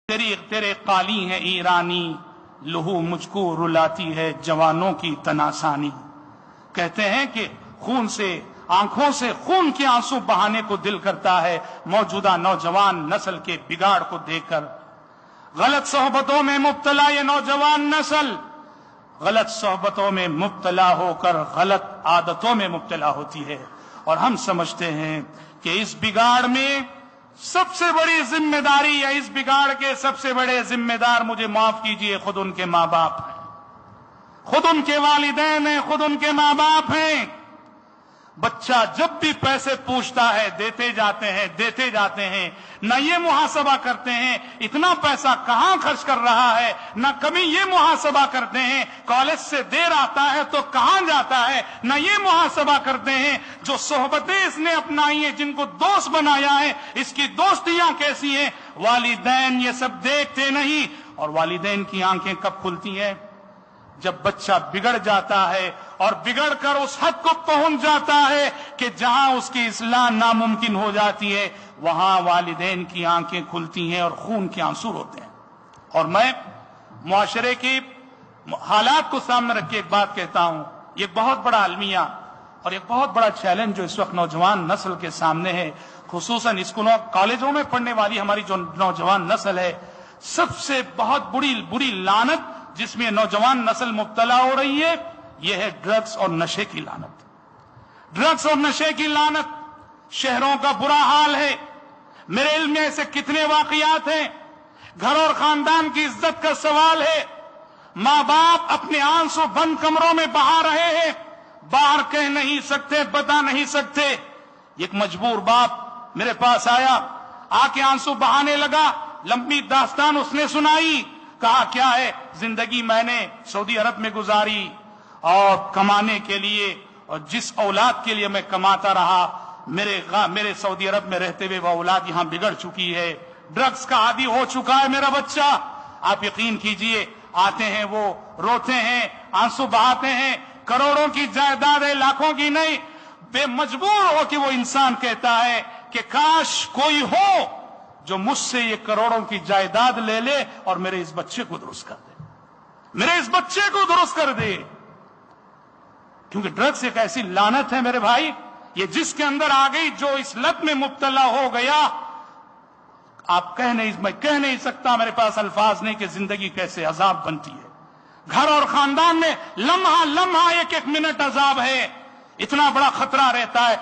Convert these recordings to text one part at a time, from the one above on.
تیرے قالی ہیں ایرانی، لہو مجھ کو رلاتی ہے جوانوں کی تناسانی۔ کہتے ہیں کہ خون سے، آنکھوں سے خون کے آنسو بہانے کو دل کرتا ہے موجودہ نوجوان نسل کے بگاڑ کو دیکھ کر۔ غلط صحبتوں میں مبتلا یہ نوجوان نسل غلط صحبتوں میں مبتلا ہو کر غلط عادتوں میں مبتلا ہوتی ہے، اور ہم سمجھتے ہیں کہ اس بگاڑ میں سب سے بڑی ذمہ داری، یا اس بگاڑ کے سب سے بڑے ذمہ دار، مجھے معاف کیجئے، خود ان کے ماں باپ ہیں، خود ان کے والدین ہیں، خود ان کے ماں باپ ہیں۔ بچہ جب بھی پیسے پوچھتا ہے دیتے جاتے ہیں، نہ یہ محاسبہ کرتے ہیں اتنا پیسہ کہاں خرچ کر رہا ہے، نہ کبھی یہ محاسبہ کرتے ہیں کالج سے دیر آتا ہے تو کہاں جاتا ہے، نہ یہ محاسبہ کرتے ہیں جو صحبتیں اس نے اپنائی ہیں، جن کو دوست بنایا ہے، اس کی دوستیاں کیسی ہیں۔ والدین یہ سب دیکھتے نہیں، اور والدین کی آنکھیں کب کھلتی ہیں؟ جب بچہ بگڑ جاتا ہے اور بگڑ کر اس حد کو پہنچ جاتا ہے کہ جہاں اس کی اصلاح ناممکن ہو جاتی ہے، وہاں والدین کی آنکھیں کھلتی ہیں اور خون کے آنسو ہوتے ہیں۔ اور میں معاشرے کی حالات کو سامنے رکھ کے ایک بات کہتا ہوں، یہ بہت بڑا المیہ اور ایک بہت بڑا چیلنج جو اس وقت نوجوان نسل کے سامنے ہے، خصوصاً اسکولوں کالجوں میں پڑھنے والی ہماری جو نوجوان نسل ہے، سب سے بہت بری لعنت جس میں نوجوان نسل مبتلا ہو رہی ہے، یہ ہے ڈرگز اور نشے کی لعنت۔ ڈرگز اور نشے کی لعنت، شہروں کا برا حال ہے۔ میرے علم میں ایسے کتنے واقعات ہیں۔ گھر اور خاندان کی عزت کا سوال ہے، ماں باپ اپنے آنسو بند کمروں میں بہا رہے ہیں، باہر کہہ نہیں سکتے، بتا نہیں سکتے۔ ایک مجبور باپ میرے پاس آیا، آ کے آنسو بہانے لگا، لمبی داستان اس نے سنائی۔ کہا کیا ہے، زندگی میں نے سعودی عرب میں گزاری اور کمانے کے لیے، اور جس اولاد کے لیے میں کماتا رہا، میرے سعودی عرب میں رہتے ہوئے وہ اولاد یہاں بگڑ چکی ہے، ڈرگز کا عادی ہو چکا ہے میرا بچہ۔ آپ یقین کیجئے، آتے ہیں وہ روتے ہیں، آنسو بہاتے ہیں، کروڑوں کی جائیداد ہے، لاکھوں کی نہیں، بے مجبور ہو کہ وہ انسان کہتا ہے کہ کاش کوئی ہو جو مجھ سے یہ کروڑوں کی جائیداد لے لے اور میرے اس بچے کو درست کر دے، میرے اس بچے کو درست کر دے۔ کیونکہ ڈرگز ایک ایسی لعنت ہے میرے بھائی، یہ جس کے اندر آ گئی، جو اس لت میں مبتلا ہو گیا، میں کہہ نہیں سکتا، میرے پاس الفاظ نہیں کہ زندگی کیسے عذاب بنتی ہے۔ گھر اور خاندان میں لمحہ لمحہ ایک منٹ عذاب ہے، اتنا بڑا خطرہ رہتا ہے۔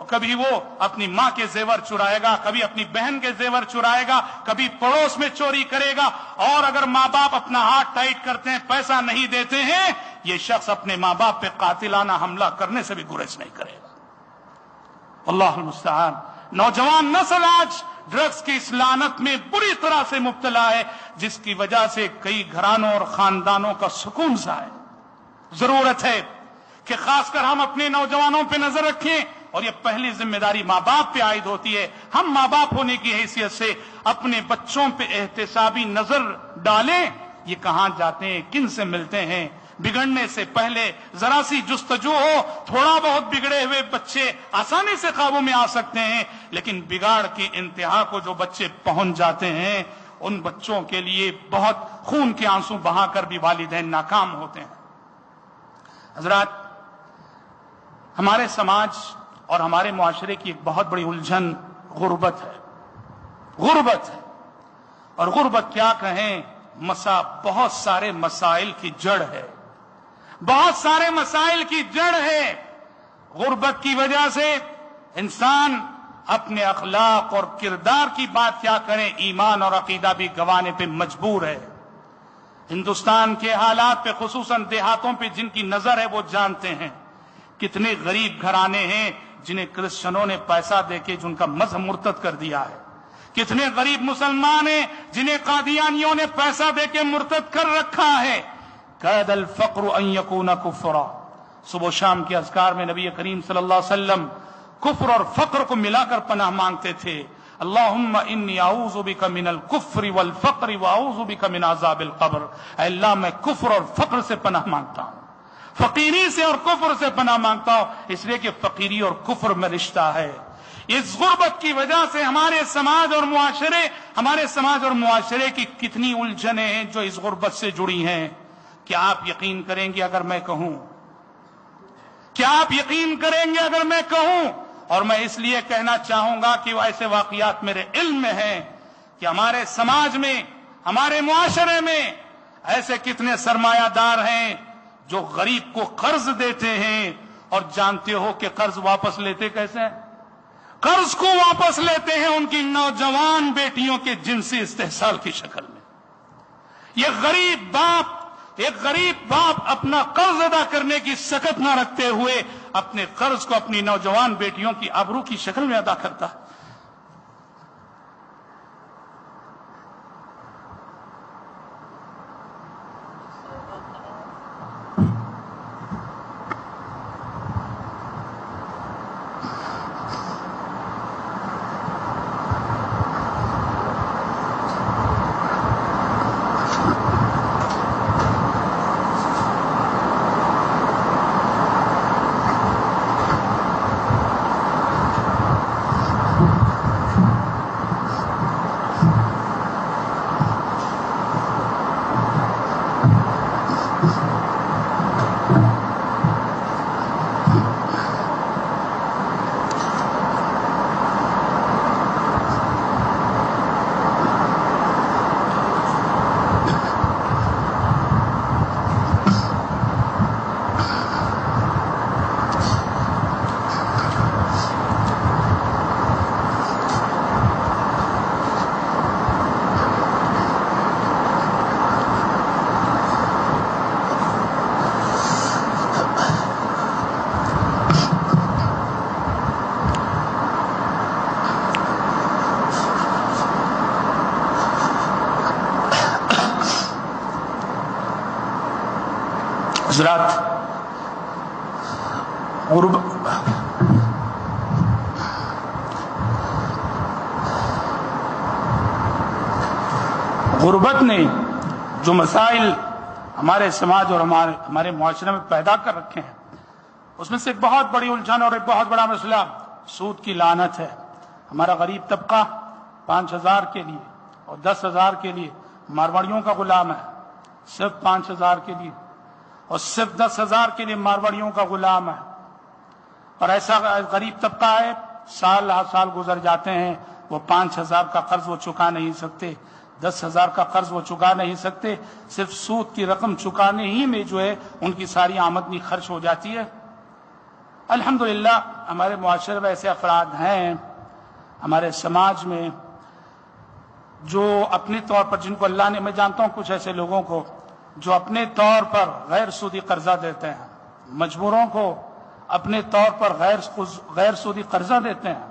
کبھی وہ اپنی ماں کے زیور چرائے گا، کبھی اپنی بہن کے زیور چرائے گا، کبھی پڑوس میں چوری کرے گا، اور اگر ماں باپ اپنا ہاتھ ٹائٹ کرتے ہیں، پیسہ نہیں دیتے ہیں، یہ شخص اپنے ماں باپ پہ قاتلانہ حملہ کرنے سے بھی گریز نہیں کرے گا۔ اللہ المستعان۔ نوجوان نسل آج ڈرگز کی اس لعنت میں بری طرح سے مبتلا ہے، جس کی وجہ سے کئی گھرانوں اور خاندانوں کا سکون سا ہے۔ ضرورت ہے کہ خاص کر ہم اپنے نوجوانوں پہ نظر رکھیں، اور یہ پہلی ذمہ داری ماں باپ پہ عائد ہوتی ہے۔ ہم ماں باپ ہونے کی حیثیت سے اپنے بچوں پہ احتسابی نظر ڈالیں، یہ کہاں جاتے ہیں، کن سے ملتے ہیں۔ بگڑنے سے پہلے ذرا سی جستجو ہو، تھوڑا بہت بگڑے ہوئے بچے آسانی سے قابو میں آ سکتے ہیں، لیکن بگاڑ کی انتہا کو جو بچے پہنچ جاتے ہیں، ان بچوں کے لیے بہت خون کے آنسو بہا کر بھی والدین ناکام ہوتے ہیں۔ حضرات، ہمارے سماج اور ہمارے معاشرے کی ایک بہت بڑی الجھن غربت ہے۔ غربت ہے، اور غربت کیا کہیں، بہت سارے مسائل کی جڑ ہے، بہت سارے مسائل کی جڑ ہے۔ غربت کی وجہ سے انسان اپنے اخلاق اور کردار کی بات کیا کریں، ایمان اور عقیدہ بھی گنوانے پہ مجبور ہے۔ ہندوستان کے حالات پہ، خصوصاً دیہاتوں پہ جن کی نظر ہے وہ جانتے ہیں، کتنے غریب گھرانے ہیں جنہیں کرسچنوں نے پیسہ دے کے جن کا مذہب مرتد کر دیا ہے، کتنے غریب مسلمان ہیں جنہیں قادیانیوں نے پیسہ دے کے مرتد کر رکھا ہے۔ قید الفقر ان یکون کفرا، صبح و شام کے اذکار میں نبی کریم صلی اللہ علیہ وسلم کفر اور فقر کو ملا کر پناہ مانگتے تھے۔ اللہم انی اعوذ بک من الکفر والفقر واعوذ بک من عذاب القبر، اے اللہ میں کفر اور فقر سے پناہ مانگتا ہوں، فقیری سے اور کفر سے پناہ مانگتا ہوں، اس لیے کہ فقیری اور کفر میں رشتہ ہے۔ اس غربت کی وجہ سے ہمارے سماج اور معاشرے کی کتنی الجھنیں ہیں جو اس غربت سے جڑی ہیں. کیا آپ یقین کریں گے اگر میں کہوں اور میں اس لیے کہنا چاہوں گا کہ ایسے واقعات میرے علم میں ہیں کہ ہمارے سماج میں، ہمارے معاشرے میں ایسے کتنے سرمایہ دار ہیں جو غریب کو قرض دیتے ہیں اور جانتے ہو کہ قرض واپس لیتے کیسے ہیں؟ قرض کو واپس لیتے ہیں ان کی نوجوان بیٹیوں کے جنسی استحصال کی شکل میں. ایک غریب باپ اپنا قرض ادا کرنے کی سکت نہ رکھتے ہوئے اپنے قرض کو اپنی نوجوان بیٹیوں کی آبرو کی شکل میں ادا کرتا ہے. حضرات، غربت نے جو مسائل ہمارے سماج اور ہمارے معاشرے میں پیدا کر رکھے ہیں، اس میں سے ایک بہت بڑی الجھن اور ایک بہت بڑا مسئلہ سود کی لعنت ہے. ہمارا غریب طبقہ 5,000 کے لیے اور 10,000 کے لیے مارواڑیوں کا غلام ہے. صرف 5,000 کے لیے اور صرف 10,000 کے لیے مارواڑیوں کا غلام ہے. اور ایسا غریب طبقہ ہے، سال ہر سال گزر جاتے ہیں، وہ 5,000 کا قرض وہ چکا نہیں سکتے، 10,000 کا قرض وہ چکا نہیں سکتے. صرف سود کی رقم چکانے ہی میں جو ہے ان کی ساری آمدنی خرچ ہو جاتی ہے. الحمدللہ ہمارے معاشرے میں ایسے افراد ہیں ہمارے سماج میں جو اپنے طور پر، جن کو اللہ نے، میں جانتا ہوں کچھ ایسے لوگوں کو جو اپنے طور پر غیر سودی قرضہ دیتے ہیں، مجبوروں کو اپنے طور پر غیر سودی قرضہ دیتے ہیں.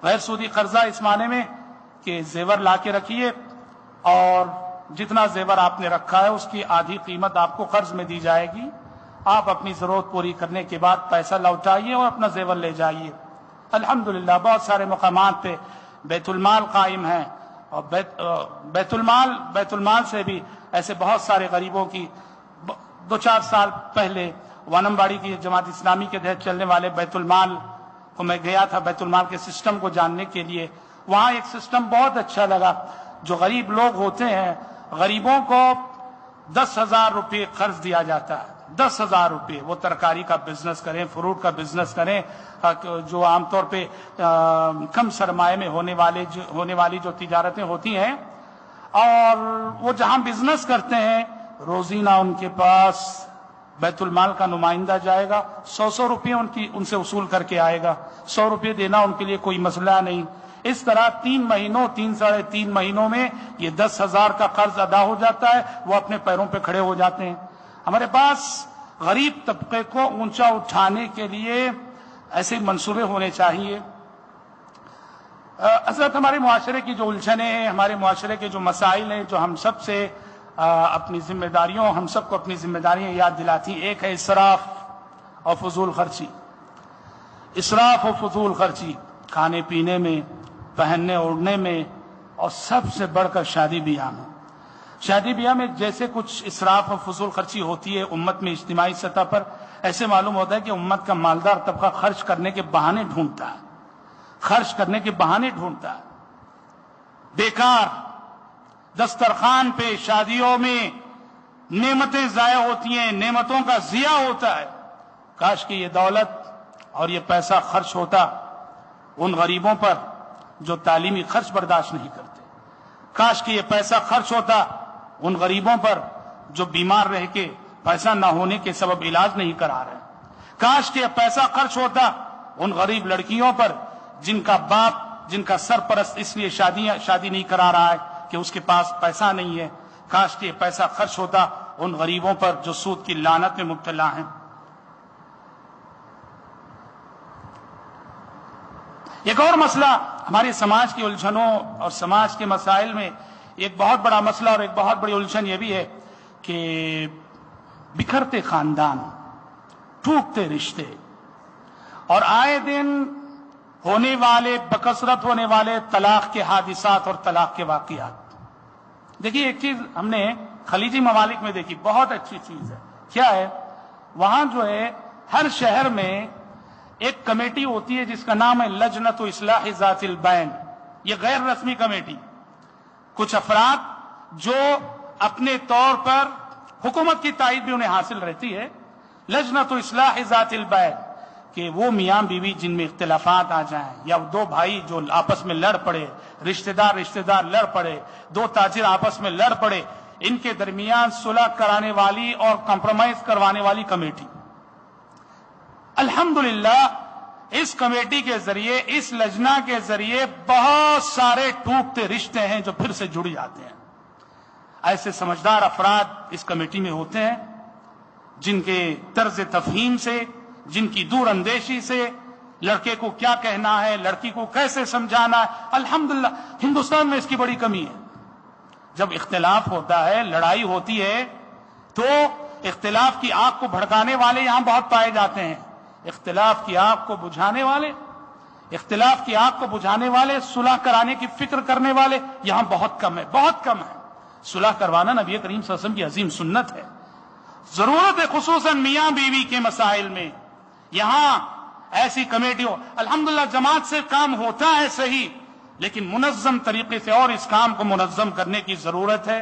غیر سودی قرضہ اس معنی میں کہ زیور لا کے رکھیے اور جتنا زیور آپ نے رکھا ہے اس کی آدھی قیمت آپ کو قرض میں دی جائے گی، آپ اپنی ضرورت پوری کرنے کے بعد پیسہ لوٹائیے اور اپنا زیور لے جائیے. الحمدللہ بہت سارے مقامات پہ بیت المال قائم ہیں، اور بیت المال سے بھی ایسے بہت سارے غریبوں کی 2-4 سال پہلے وانمباڑی کی جماعت اسلامی کے تحت چلنے والے بیت المال کو میں گیا تھا، بیت المال کے سسٹم کو جاننے کے لیے. وہاں ایک سسٹم بہت اچھا لگا. جو غریب لوگ ہوتے ہیں، غریبوں کو 10,000 روپے قرض دیا جاتا ہے. 10,000 روپے. وہ ترکاری کا بزنس کریں، فروٹ کا بزنس کریں، جو عام طور پہ کم سرمایہ میں ہونے والی جو تجارتیں ہوتی ہیں، اور وہ جہاں بزنس کرتے ہیں روزینہ ان کے پاس بیت المال کا نمائندہ جائے گا، 100 روپے ان سے وصول کر کے آئے گا. 100 روپے دینا ان کے لیے کوئی مسئلہ نہیں. اس طرح 3 مہینوں میں یہ 10,000 کا قرض ادا ہو جاتا ہے. وہ اپنے پیروں پہ کھڑے ہو جاتے ہیں. ہمارے پاس غریب طبقے کو اونچا اٹھانے کے لیے ایسے منصوبے ہونے چاہیے. حضرت، ہمارے معاشرے کی جو الجھنیں ہیں، ہمارے معاشرے کے جو مسائل ہیں، جو ہم سب کو اپنی ذمہ داریاں یاد دلاتی ہیں. ایک ہے اسراف اور فضول خرچی. اسراف اور فضول خرچی کھانے پینے میں، پہننے اوڑھنے میں، اور سب سے بڑھ کر شادی بیاہ میں. شادی بیاہ میں جیسے کچھ اسراف اور فضول خرچی ہوتی ہے امت میں اجتماعی سطح پر، ایسے معلوم ہوتا ہے کہ امت کا مالدار طبقہ خرچ کرنے کے بہانے ڈھونڈتا ہے. خرچ کرنے کے بہانے ڈھونڈتا ہے. بیکار دسترخوان پہ شادیوں میں نعمتیں ضائع ہوتی ہیں، نعمتوں کا ضیاع ہوتا ہے. کاش کہ یہ دولت اور یہ پیسہ خرچ ہوتا ان غریبوں پر جو تعلیمی خرچ برداشت نہیں کرتے. کاش کہ یہ پیسہ خرچ ہوتا ان غریبوں پر جو بیمار رہ کے پیسہ نہ ہونے کے سبب علاج نہیں کرا رہے. کاش کہ یہ پیسہ خرچ ہوتا ان غریب لڑکیوں پر جن کا باپ، جن کا سرپرست اس لیے شادی نہیں کرا رہا ہے کہ اس کے پاس پیسہ نہیں ہے. کاش کہ یہ پیسہ خرچ ہوتا ان غریبوں پر جو سود کی لعنت میں مبتلا ہیں. ایک اور مسئلہ ہمارے سماج کی الجھنوں اور سماج کے مسائل میں ایک بہت بڑا مسئلہ اور ایک بہت بڑی الجھن یہ بھی ہے کہ بکھرتے خاندان، ٹوٹتے رشتے اور آئے دن ہونے والے، بکثرت ہونے والے طلاق کے حادثات اور طلاق کے واقعات. دیکھیے ایک چیز ہم نے خلیجی ممالک میں دیکھی، بہت اچھی چیز ہے. کیا ہے؟ وہاں جو ہے ہر شہر میں ایک کمیٹی ہوتی ہے جس کا نام ہے لجنۃ اصلاح ذات البین. یہ غیر رسمی کمیٹی، کچھ افراد جو اپنے طور پر حکومت کی تائید بھی انہیں حاصل رہتی ہے، لجنۃ اصلاح ذات البین، کہ وہ میاں بیوی جن میں اختلافات آ جائیں یا دو بھائی جو آپس میں لڑ پڑے، رشتہ دار لڑ پڑے، دو تاجر آپس میں لڑ پڑے، ان کے درمیان صلح کرانے والی اور کمپرومائز کروانے والی کمیٹی. الحمدللہ اس کمیٹی کے ذریعے، اس لجنہ کے ذریعے بہت سارے ٹوٹتے رشتے ہیں جو پھر سے جڑ جاتے ہیں. ایسے سمجھدار افراد اس کمیٹی میں ہوتے ہیں جن کے طرز تفہیم سے، جن کی دور اندیشی سے لڑکے کو کیا کہنا ہے، لڑکی کو کیسے سمجھانا ہے. الحمدللہ ہندوستان میں اس کی بڑی کمی ہے. جب اختلاف ہوتا ہے، لڑائی ہوتی ہے، تو اختلاف کی آگ کو بھڑکانے والے یہاں بہت پائے جاتے ہیں. اختلاف کی آگ کو بجھانے والے، صلح کرانے کی فکر کرنے والے یہاں بہت کم ہے، بہت کم ہے. صلح کروانا نبی کریم صلی اللہ علیہ وسلم کی عظیم سنت ہے. ضرورت ہے خصوصاً میاں بیوی کے مسائل میں یہاں ایسی کمیٹیوں. الحمدللہ جماعت سے کام ہوتا ہے صحیح، لیکن منظم طریقے سے اور اس کام کو منظم کرنے کی ضرورت ہے،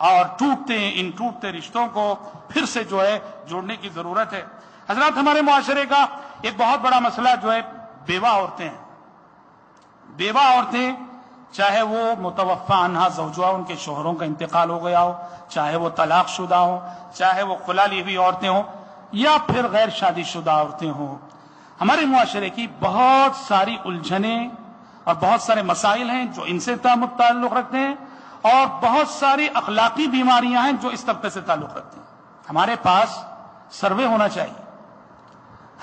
اور ان ٹوٹتے رشتوں کو پھر سے جو ہے جوڑنے کی ضرورت ہے. حضرات ہمارے معاشرے کا ایک بہت بڑا مسئلہ جو ہے بیوہ عورتیں ہیں. بیوہ عورتیں، چاہے وہ متوفی عنہا زوجہ، ان کے شوہروں کا انتقال ہو گیا ہو، چاہے وہ طلاق شدہ ہوں، چاہے وہ خلا لی ہوئی عورتیں ہوں، یا پھر غیر شادی شدہ عورتیں ہوں، ہمارے معاشرے کی بہت ساری الجھنیں اور بہت سارے مسائل ہیں جو ان سے تعلق رکھتے ہیں، اور بہت ساری اخلاقی بیماریاں ہیں جو اس طبقے سے تعلق رکھتے ہیں. ہمارے پاس سروے ہونا چاہیے،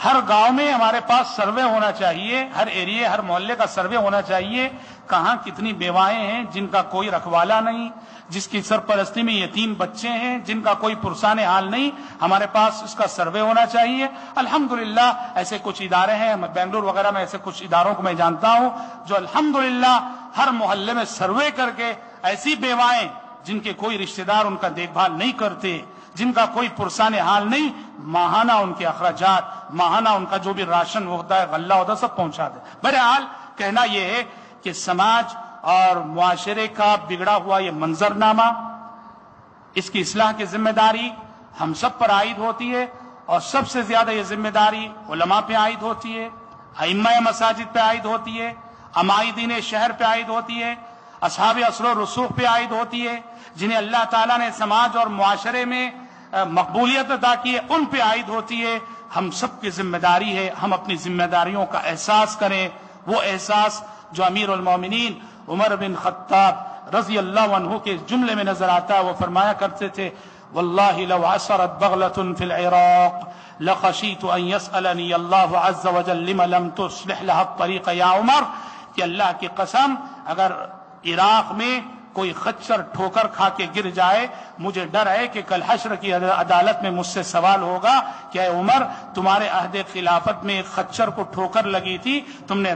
ہر گاؤں میں ہمارے پاس سروے ہونا چاہیے، ہر ایریے، ہر محلے کا سروے ہونا چاہیے. کہاں کتنی بیوائیں ہیں جن کا کوئی رکھوالا نہیں، جس کی سرپرستی میں یتیم بچے ہیں، جن کا کوئی پرسان حال نہیں، ہمارے پاس اس کا سروے ہونا چاہیے. الحمدللہ ایسے کچھ ادارے ہیں، بنگلور وغیرہ میں ایسے کچھ اداروں کو میں جانتا ہوں جو الحمدللہ ہر محلے میں سروے کر کے ایسی بیوائیں جن کے کوئی رشتہ دار ان کا دیکھ بھال نہیں کرتے، جن کا کوئی پرسان حال نہیں، ماہانہ ان کے اخراجات، ماہانہ ان کا جو بھی راشن ہوتا ہے، غلہ ہوتا ہے، سب پہنچا دے. بہرحال کہنا یہ ہے کہ سماج اور معاشرے کا بگڑا ہوا یہ منظرنامہ، اس کی اصلاح کی ذمہ داری ہم سب پر عائد ہوتی ہے، اور سب سے زیادہ یہ ذمہ داری علماء پہ عائد ہوتی ہے، ائمہ مساجد پہ عائد ہوتی ہے، عمائدین شہر پہ عائد ہوتی ہے، اصحاب اثر و رسوخ پہ عائد ہوتی ہے، جنہیں اللہ تعالیٰ نے سماج اور معاشرے میں مقبولیت عطا کی ہے، ان پہ عائد ہوتی ہے. ہم سب کی ذمہ داری ہے ہم اپنی ذمہ داریوں کا احساس کریں، وہ احساس جو امیر المومنین عمر بن خطاب رضی اللہ عنہ کے جملے میں نظر آتا ہے. وہ فرمایا کرتے تھے، واللہ لو عثرت بغلة في العراق لخشیت ان يسألنی اللہ عز وجل لم لم تصلح لها الطریق یا عمر، کہ اللہ کی قسم اگر عراق میں کوئی خچر ٹھوکر کھا کے گر جائے، مجھے ڈر ہے کہ کل حشر کی عدالت میں مجھ سے سوال ہوگا کہ اے عمر، تمہارے عہد خلافت میں ایک خچر کو ٹھوکر لگی تھی، تم نے